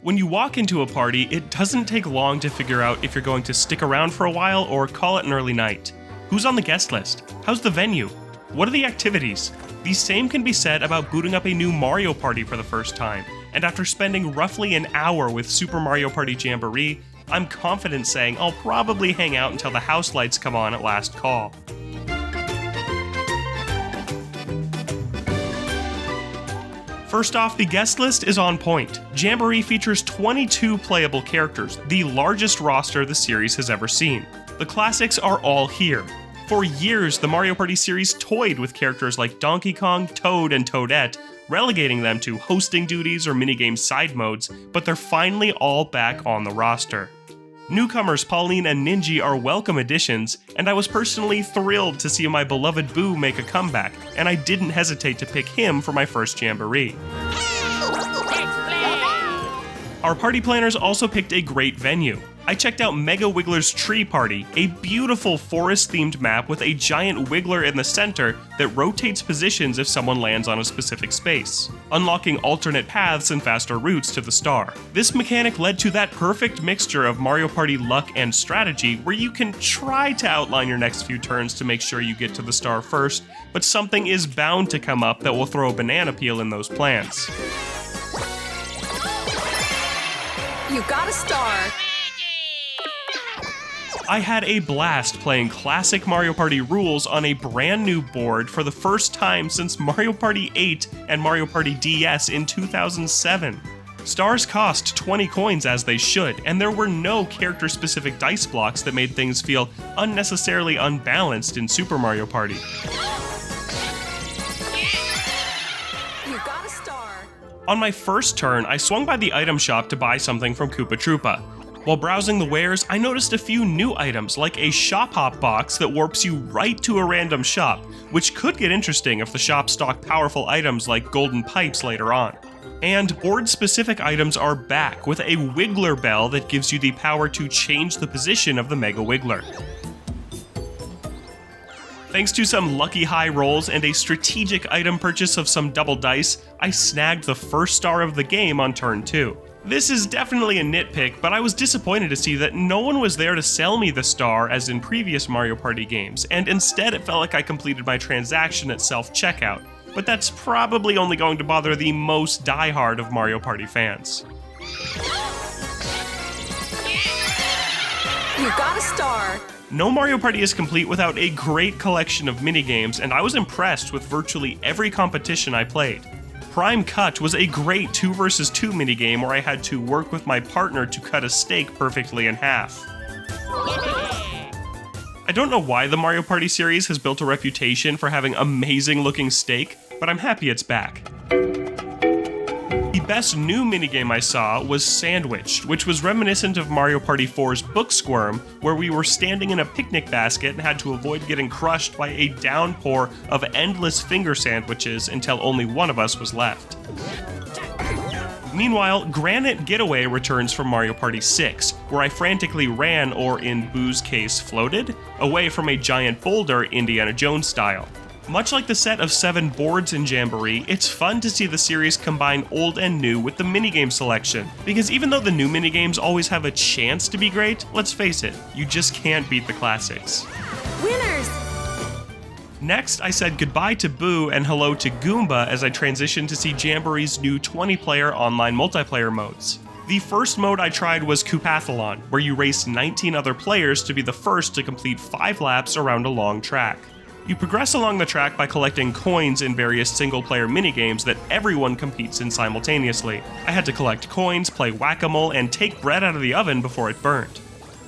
When you walk into a party, it doesn't take long to figure out if you're going to stick around for a while or call it an early night. Who's on the guest list? How's the venue? What are the activities? The same can be said about booting up a new Mario Party for the first time, and after spending roughly an hour with Super Mario Party Jamboree, I'm confident saying I'll probably hang out until the house lights come on at last call. First off, the guest list is on point. Jamboree features 22 playable characters, the largest roster the series has ever seen. The classics are all here. For years, the Mario Party series toyed with characters like Donkey Kong, Toad, and Toadette, relegating them to hosting duties or minigame side modes, but they're finally all back on the roster. Newcomers Pauline and Ninji are welcome additions, and I was personally thrilled to see my beloved Boo make a comeback, and I didn't hesitate to pick him for my first Jamboree. Our party planners also picked a great venue. I checked out Mega Wiggler's Tree Party, a beautiful forest-themed map with a giant wiggler in the center that rotates positions if someone lands on a specific space, unlocking alternate paths and faster routes to the star. This mechanic led to that perfect mixture of Mario Party luck and strategy where you can try to outline your next few turns to make sure you get to the star first, but something is bound to come up that will throw a banana peel in those plans. You got a star! I had a blast playing classic Mario Party rules on a brand new board for the first time since Mario Party 8 and Mario Party DS in 2007. Stars cost 20 coins as they should, and there were no character-specific dice blocks that made things feel unnecessarily unbalanced in Super Mario Party. You got a star! On my first turn, I swung by the item shop to buy something from Koopa Troopa. While browsing the wares, I noticed a few new items, like a shop hop box that warps you right to a random shop, which could get interesting if the shop stock powerful items like golden pipes later on. And board-specific items are back, with a Wiggler bell that gives you the power to change the position of the Mega Wiggler. Thanks to some lucky high rolls and a strategic item purchase of some double dice, I snagged the first star of the game on turn 2. This is definitely a nitpick, but I was disappointed to see that no one was there to sell me the star as in previous Mario Party games, and instead it felt like I completed my transaction at self-checkout. But that's probably only going to bother the most diehard of Mario Party fans. You got a star! No Mario Party is complete without a great collection of minigames, and I was impressed with virtually every competition I played. Prime Cut was a great 2 vs 2 minigame where I had to work with my partner to cut a steak perfectly in half. I don't know why the Mario Party series has built a reputation for having amazing looking steak, but I'm happy it's back. The best new minigame I saw was Sandwiched, which was reminiscent of Mario Party 4's Book Squirm, where we were standing in a picnic basket and had to avoid getting crushed by a downpour of endless finger sandwiches until only one of us was left. Meanwhile, Granite Getaway returns from Mario Party 6, where I frantically ran, or in Boo's case floated, away from a giant boulder Indiana Jones style. Much like the set of 7 boards in Jamboree, it's fun to see the series combine old and new with the minigame selection, because even though the new minigames always have a chance to be great, let's face it, you just can't beat the classics. Winners! Next, I said goodbye to Boo and hello to Goomba as I transitioned to see Jamboree's new 20-player online multiplayer modes. The first mode I tried was Cathlon, where you race 19 other players to be the first to complete 5 laps around a long track. You progress along the track by collecting coins in various single-player minigames that everyone competes in simultaneously. I had to collect coins, play whack-a-mole, and take bread out of the oven before it burned.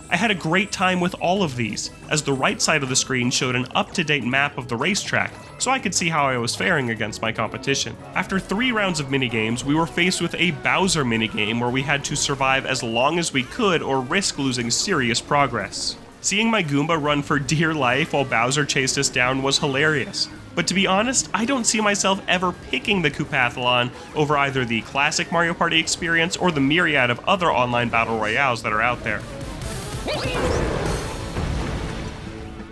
I had a great time with all of these, as the right side of the screen showed an up-to-date map of the racetrack, so I could see how I was faring against my competition. After 3 rounds of minigames, we were faced with a Bowser minigame where we had to survive as long as we could or risk losing serious progress. Seeing my Goomba run for dear life while Bowser chased us down was hilarious. But to be honest, I don't see myself ever picking the Cathlon over either the classic Mario Party experience or the myriad of other online battle royales that are out there.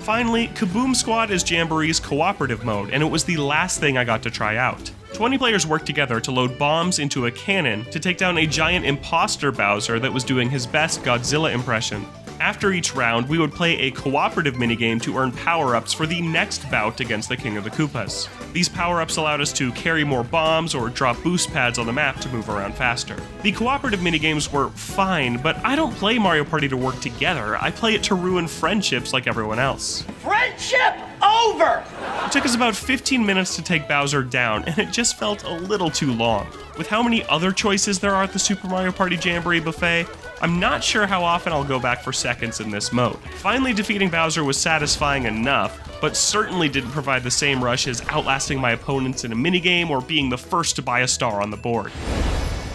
Finally, Kaboom Squad is Jamboree's cooperative mode, and it was the last thing I got to try out. 20 players worked together to load bombs into a cannon to take down a giant imposter Bowser that was doing his best Godzilla impression. After each round, we would play a cooperative minigame to earn power-ups for the next bout against the King of the Koopas. These power-ups allowed us to carry more bombs or drop boost pads on the map to move around faster. The cooperative minigames were fine, but I don't play Mario Party to work together. I play it to ruin friendships like everyone else. Friendship over! It took us about 15 minutes to take Bowser down, and it just felt a little too long. With how many other choices there are at the Super Mario Party Jamboree buffet, I'm not sure how often I'll go back for seconds in this mode. Finally defeating Bowser was satisfying enough, but certainly didn't provide the same rush as outlasting my opponents in a minigame or being the first to buy a star on the board.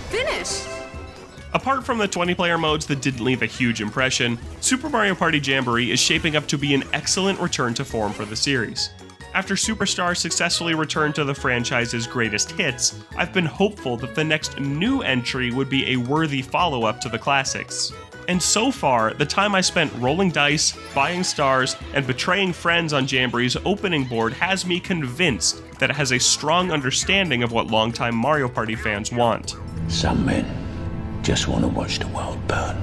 Finish! Apart from the 20-player modes that didn't leave a huge impression, Super Mario Party Jamboree is shaping up to be an excellent return to form for the series. After Superstar successfully returned to the franchise's greatest hits, I've been hopeful that the next new entry would be a worthy follow-up to the classics. And so far, the time I spent rolling dice, buying stars, and betraying friends on Jamboree's opening board has me convinced that it has a strong understanding of what longtime Mario Party fans want. Some men just want to watch the world burn.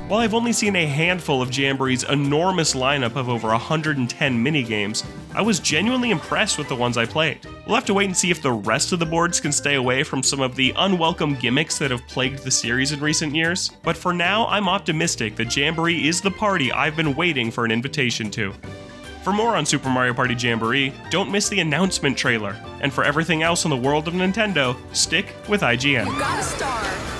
While I've only seen a handful of Jamboree's enormous lineup of over 110 minigames, I was genuinely impressed with the ones I played. We'll have to wait and see if the rest of the boards can stay away from some of the unwelcome gimmicks that have plagued the series in recent years, but for now I'm optimistic that Jamboree is the party I've been waiting for an invitation to. For more on Super Mario Party Jamboree, don't miss the announcement trailer, and for everything else in the world of Nintendo, stick with IGN. You got a star.